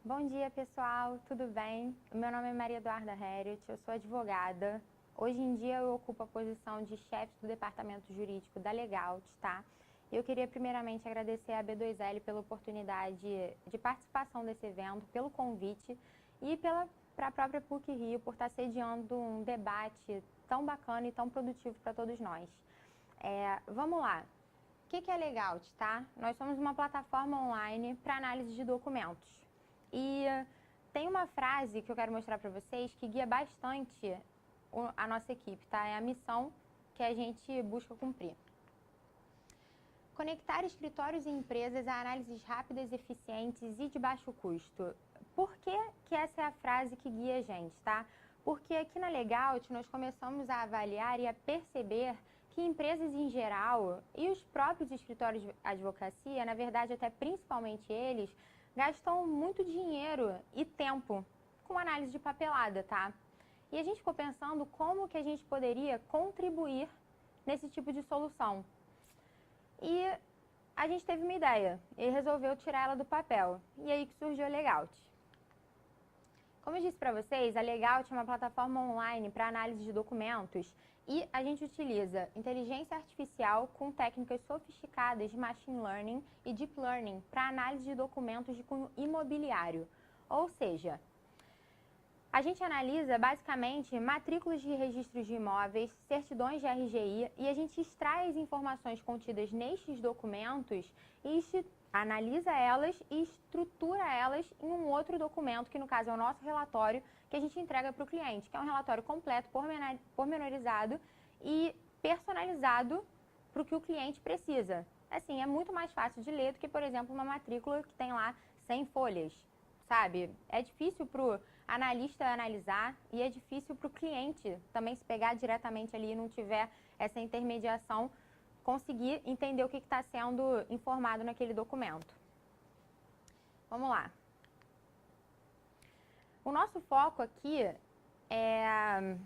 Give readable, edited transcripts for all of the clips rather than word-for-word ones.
Bom dia, pessoal, tudo bem? Meu nome é Maria Eduarda Heriot, eu sou advogada. Hoje em dia eu ocupo a posição de chefe do departamento jurídico da Legault, tá? Eu queria primeiramente agradecer à B2L pela oportunidade de participação desse evento, pelo convite e para a própria PUC-Rio por estar sediando um debate tão bacana e tão produtivo para todos nós. Vamos lá. O que é a Legault, tá? Nós somos uma plataforma online para análise de documentos. E tem uma frase que eu quero mostrar para vocês que guia bastante a nossa equipe, tá? É a missão que a gente busca cumprir. Conectar escritórios e empresas a análises rápidas, eficientes e de baixo custo. Por que essa é a frase que guia a gente, tá? Porque aqui na Legault nós começamos a avaliar e a perceber que empresas em geral e os próprios escritórios de advocacia, na verdade até principalmente eles, gastam muito dinheiro e tempo com análise de papelada, tá? E a gente ficou pensando como que a gente poderia contribuir nesse tipo de solução. E a gente teve uma ideia e resolveu tirar ela do papel. E aí que surgiu a Legault. Como eu disse para vocês, a Legault é uma plataforma online para análise de documentos e a gente utiliza inteligência artificial com técnicas sofisticadas de machine learning e deep learning para análise de documentos de cunho imobiliário. Ou seja, a gente analisa basicamente matrículas de registros de imóveis, certidões de RGI e a gente extrai as informações contidas nestes documentos e analisa elas e estrutura elas em um outro documento, que no caso é o nosso relatório, que a gente entrega para o cliente, que é um relatório completo, pormenorizado e personalizado para o que o cliente precisa. Assim, é muito mais fácil de ler do que, por exemplo, uma matrícula que tem lá 100 folhas, sabe? É difícil para o analista analisar e é difícil para o cliente também se pegar diretamente ali e não tiver essa intermediação, conseguir entender o que está sendo informado naquele documento. Vamos lá. O nosso foco aqui é,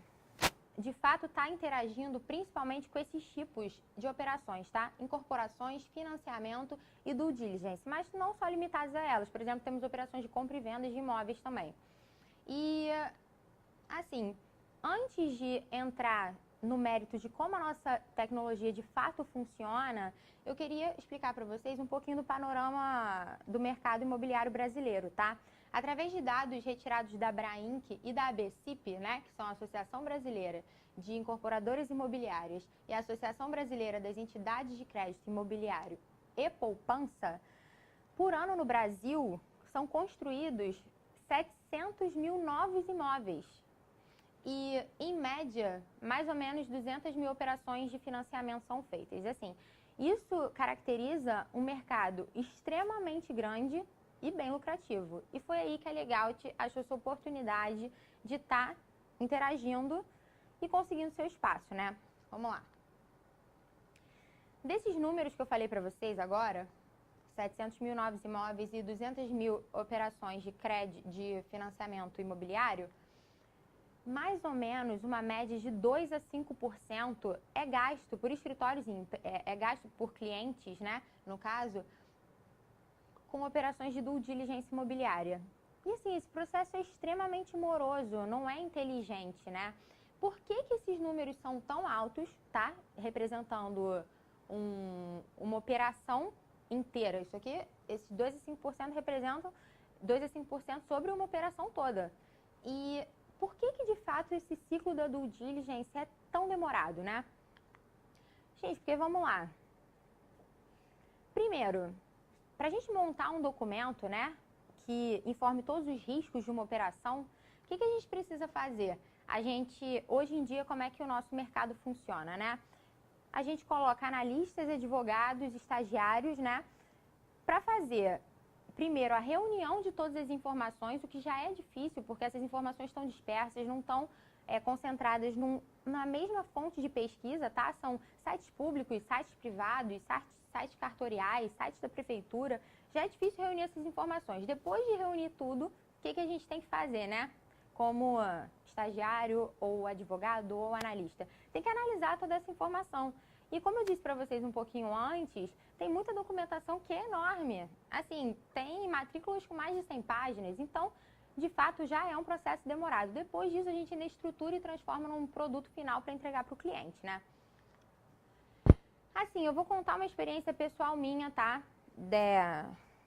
de fato, estar interagindo principalmente com esses tipos de operações, tá? Incorporações, financiamento e due diligence, mas não só limitadas a elas. Por exemplo, temos operações de compra e venda de imóveis também. E, assim, antes de entrar no mérito de como a nossa tecnologia de fato funciona, eu queria explicar para vocês um pouquinho do panorama do mercado imobiliário brasileiro, tá? Através de dados retirados da Abrainc e da ABCIP, né, que são a Associação Brasileira de Incorporadoras Imobiliárias e a Associação Brasileira das Entidades de Crédito Imobiliário e Poupança, por ano no Brasil são construídos 700 mil novos imóveis. E, em média, mais ou menos 200 mil operações de financiamento são feitas. Assim, isso caracteriza um mercado extremamente grande e bem lucrativo. E foi aí que a Legault achou sua oportunidade de estar interagindo e conseguindo seu espaço, né? Vamos lá. Desses números que eu falei para vocês agora, 700 mil novos imóveis e 200 mil operações de crédito, de financiamento imobiliário, mais ou menos uma média de 2 a 5% é gasto por escritórios, é gasto por clientes, né, no caso, com operações de due diligence imobiliária. E assim, esse processo é extremamente moroso, não é inteligente, né? Por que esses números são tão altos, tá? Representando uma operação inteira. Isso aqui, esses 2 a 5% representam 2 a 5% sobre uma operação toda. E por que de fato esse ciclo da due diligence é tão demorado, né? Gente, porque vamos lá. Primeiro, para a gente montar um documento, né, que informe todos os riscos de uma operação, o que a gente precisa fazer? A gente, hoje em dia, como é que o nosso mercado funciona, né? A gente coloca analistas, advogados, estagiários, né, para fazer primeiro a reunião de todas as informações, o que já é difícil, porque essas informações estão dispersas, não estão concentradas na mesma fonte de pesquisa, tá? São sites públicos, sites privados, sites cartoriais, sites da prefeitura. Já é difícil reunir essas informações. Depois de reunir tudo, o que a gente tem que fazer, né? Como estagiário, ou advogado, ou analista? Tem que analisar toda essa informação. E como eu disse para vocês um pouquinho antes, tem muita documentação que é enorme. Assim, tem matrículas com mais de 100 páginas, então, de fato, já é um processo demorado. Depois disso, a gente ainda estrutura e transforma num produto final para entregar para o cliente, né? Assim, eu vou contar uma experiência pessoal minha, tá?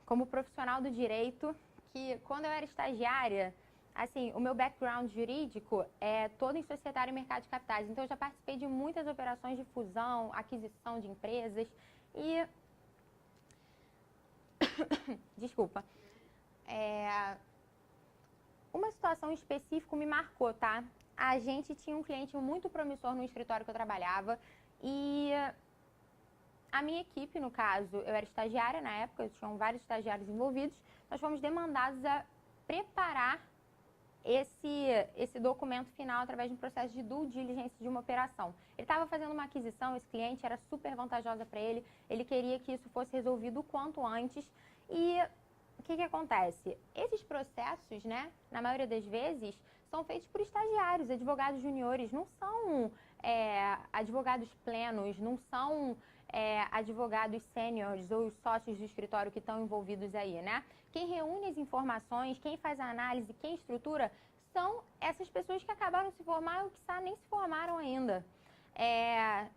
Como profissional do direito, que quando eu era estagiária, assim, o meu background jurídico é todo em societário e mercado de capitais. Então, eu já participei de muitas operações de fusão, aquisição de empresas e... Desculpa. Uma situação específica me marcou, tá? A gente tinha um cliente muito promissor no escritório que eu trabalhava e a minha equipe, no caso, eu era estagiária na época, tinham vários estagiários envolvidos, nós fomos demandados a preparar esse documento final através de um processo de due diligence de uma operação. Ele estava fazendo uma aquisição, esse cliente era super vantajosa para ele queria que isso fosse resolvido o quanto antes e o que acontece? Esses processos, né, na maioria das vezes, são feitos por estagiários, advogados juniores, não são advogados plenos, não são advogados sêniores ou os sócios do escritório que estão envolvidos aí, né? Quem reúne as informações, quem faz a análise, quem estrutura, são essas pessoas que acabaram de se formar ou que nem se formaram ainda.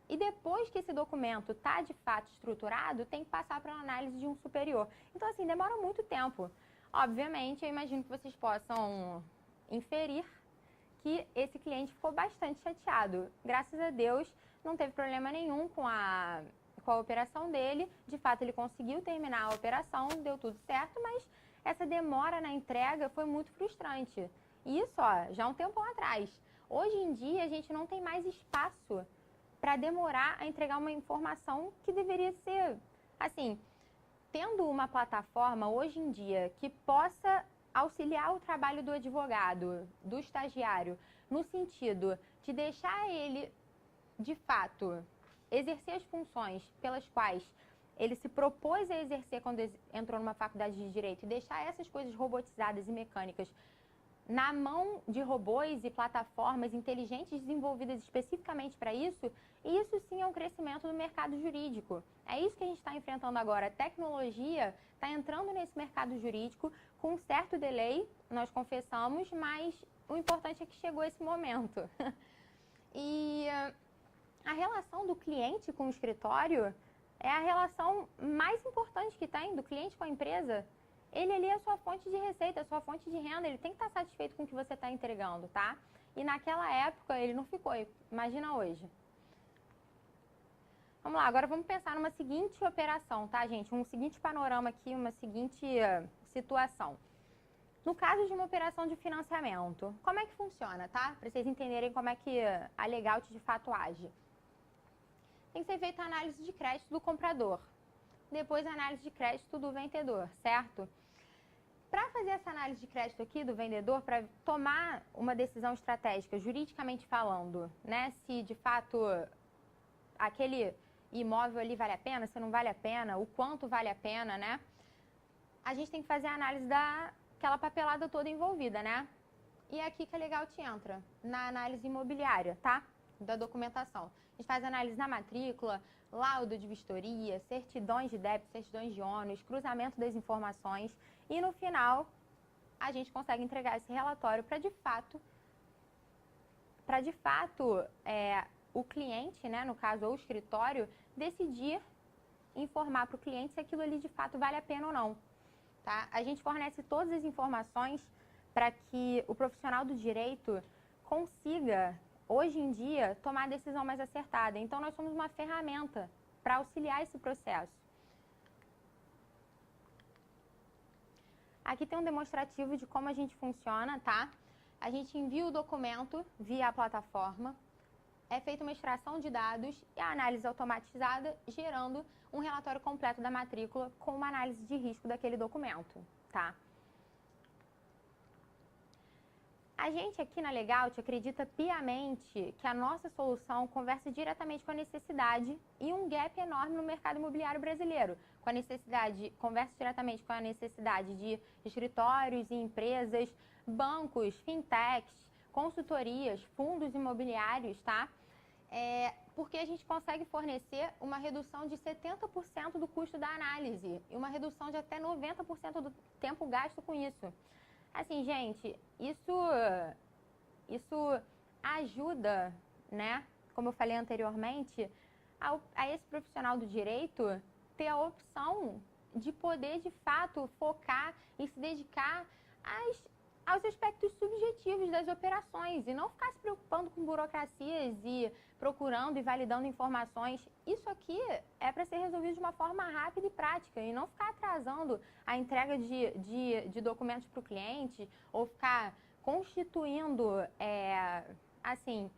E depois que esse documento está de fato estruturado, tem que passar para a análise de um superior. Então, assim, demora muito tempo. Obviamente, eu imagino que vocês possam inferir que esse cliente ficou bastante chateado. Graças a Deus, não teve problema nenhum com a operação dele. De fato, ele conseguiu terminar a operação, deu tudo certo, mas essa demora na entrega foi muito frustrante. Isso, ó, já há um tempo atrás. Hoje em dia, a gente não tem mais espaço para demorar a entregar uma informação que deveria ser, assim, tendo uma plataforma hoje em dia que possa auxiliar o trabalho do advogado, do estagiário, no sentido de deixar ele, de fato, exercer as funções pelas quais ele se propôs a exercer quando entrou numa faculdade de direito e deixar essas coisas robotizadas e mecânicas na mão de robôs e plataformas inteligentes desenvolvidas especificamente para isso, e isso sim é um crescimento do mercado jurídico. É isso que a gente está enfrentando agora. A tecnologia está entrando nesse mercado jurídico com um certo delay, nós confessamos, mas o importante é que chegou esse momento. E a relação do cliente com o escritório é a relação mais importante que tem do cliente com a empresa. Ele ali é a sua fonte de receita, a sua fonte de renda, ele tem que estar satisfeito com o que você está entregando, tá? E naquela época ele não ficou, imagina hoje. Vamos lá, agora vamos pensar numa seguinte operação, tá, gente? Um seguinte panorama aqui, uma seguinte situação. No caso de uma operação de financiamento, como é que funciona, tá? Para vocês entenderem como é que a Legault de fato age. Tem que ser feita a análise de crédito do comprador, depois a análise de crédito do vendedor, certo? Para fazer essa análise de crédito aqui do vendedor, para tomar uma decisão estratégica, juridicamente falando, né? Se de fato aquele imóvel ali vale a pena, se não vale a pena, o quanto vale a pena, né? A gente tem que fazer a análise daquela papelada toda envolvida, né? E é aqui que a Legault entra, na análise imobiliária, tá? Da documentação. A gente faz análise na matrícula, laudo de vistoria, certidões de débito, certidões de ônus, cruzamento das informações e no final a gente consegue entregar esse relatório para de fato o cliente, né, no caso, ou o escritório, decidir informar para o cliente se aquilo ali de fato vale a pena ou não. Tá? A gente fornece todas as informações para que o profissional do direito consiga, hoje em dia, tomar a decisão mais acertada. Então, nós somos uma ferramenta para auxiliar esse processo. Aqui tem um demonstrativo de como a gente funciona, tá? A gente envia o documento via a plataforma, é feita uma extração de dados e a análise automatizada, gerando um relatório completo da matrícula com uma análise de risco daquele documento, tá? A gente aqui na Legault acredita piamente que a nossa solução conversa diretamente com a necessidade e um gap enorme no mercado imobiliário brasileiro. Conversa diretamente com a necessidade de escritórios e empresas, bancos, fintechs, consultorias, fundos imobiliários, tá? porque a gente consegue fornecer uma redução de 70% do custo da análise e uma redução de até 90% do tempo gasto com isso. Assim, gente, isso ajuda, né, como eu falei anteriormente, a esse profissional do direito ter a opção de poder, de fato, focar e se dedicar aos aspectos subjetivos das operações e não ficar se preocupando com burocracias e procurando e validando informações. Isso aqui é para ser resolvido de uma forma rápida e prática e não ficar atrasando a entrega de documentos para o cliente ou ficar constituindo, assim,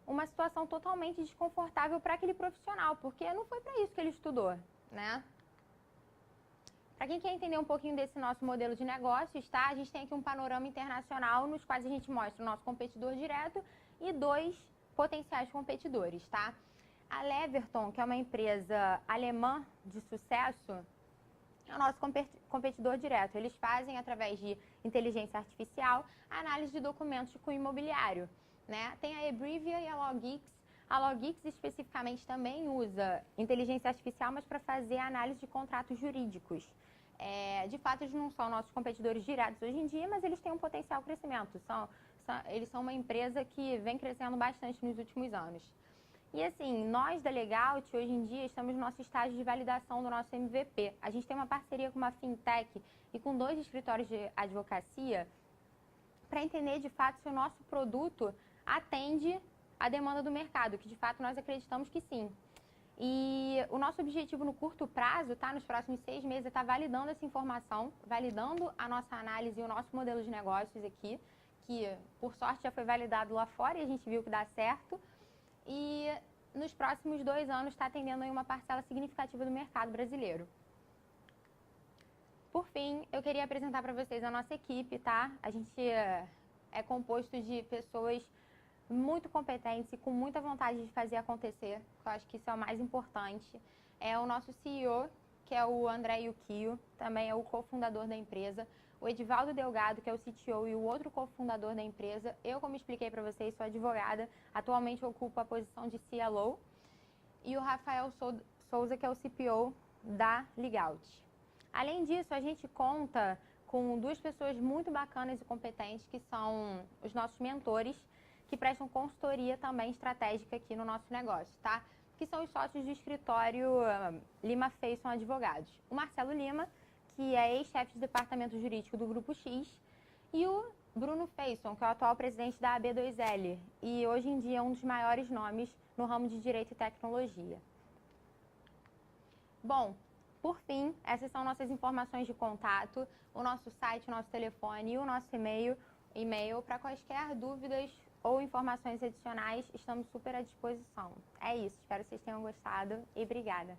uma situação totalmente desconfortável para aquele profissional, porque não foi para isso que ele estudou, né? Para quem quer entender um pouquinho desse nosso modelo de negócios, tá? A gente tem aqui um panorama internacional nos quais a gente mostra o nosso competidor direto e 2 potenciais competidores, tá? A Leverton, que é uma empresa alemã de sucesso, é o nosso competidor direto. Eles fazem, através de inteligência artificial, análise de documentos com imobiliário, né? Tem a Ebrivia e a Logix. A Logix especificamente também usa inteligência artificial, mas para fazer análise de contratos jurídicos. De fato, eles não são nossos competidores diretos hoje em dia, mas eles têm um potencial crescimento. Eles são uma empresa que vem crescendo bastante nos últimos anos. E assim, nós da Legault, hoje em dia, estamos no nosso estágio de validação do nosso MVP. A gente tem uma parceria com uma fintech e com 2 escritórios de advocacia para entender de fato se o nosso produto atende a demanda do mercado, que de fato nós acreditamos que sim. E o nosso objetivo no curto prazo, tá? Nos próximos 6 meses, é estar validando essa informação, validando a nossa análise e o nosso modelo de negócios aqui, que por sorte já foi validado lá fora e a gente viu que dá certo. E nos próximos 2 anos está atendendo aí uma parcela significativa do mercado brasileiro. Por fim, eu queria apresentar para vocês a nossa equipe, tá? A gente é composto de pessoas muito competentes e com muita vontade de fazer acontecer. Eu acho que isso é o mais importante. É o nosso CEO, que é o André Yukio, também é o cofundador da empresa. O Edivaldo Delgado, que é o CTO e o outro cofundador da empresa. Eu, como expliquei para vocês, sou advogada. Atualmente ocupo a posição de CLO. E o Rafael Souza, que é o CPO da Legault. Além disso, a gente conta com 2 pessoas muito bacanas e competentes, que são os nossos mentores, que prestam consultoria também estratégica aqui no nosso negócio, tá? Que são os sócios do escritório Lima Feisson Advogados. O Marcelo Lima, que é ex-chefe de departamento jurídico do Grupo X, e o Bruno Feisson, que é o atual presidente da AB2L, e hoje em dia é um dos maiores nomes no ramo de Direito e Tecnologia. Bom, por fim, essas são nossas informações de contato, o nosso site, o nosso telefone e o nosso e-mail para quaisquer dúvidas ou informações adicionais, estamos super à disposição. É isso, espero que vocês tenham gostado e obrigada!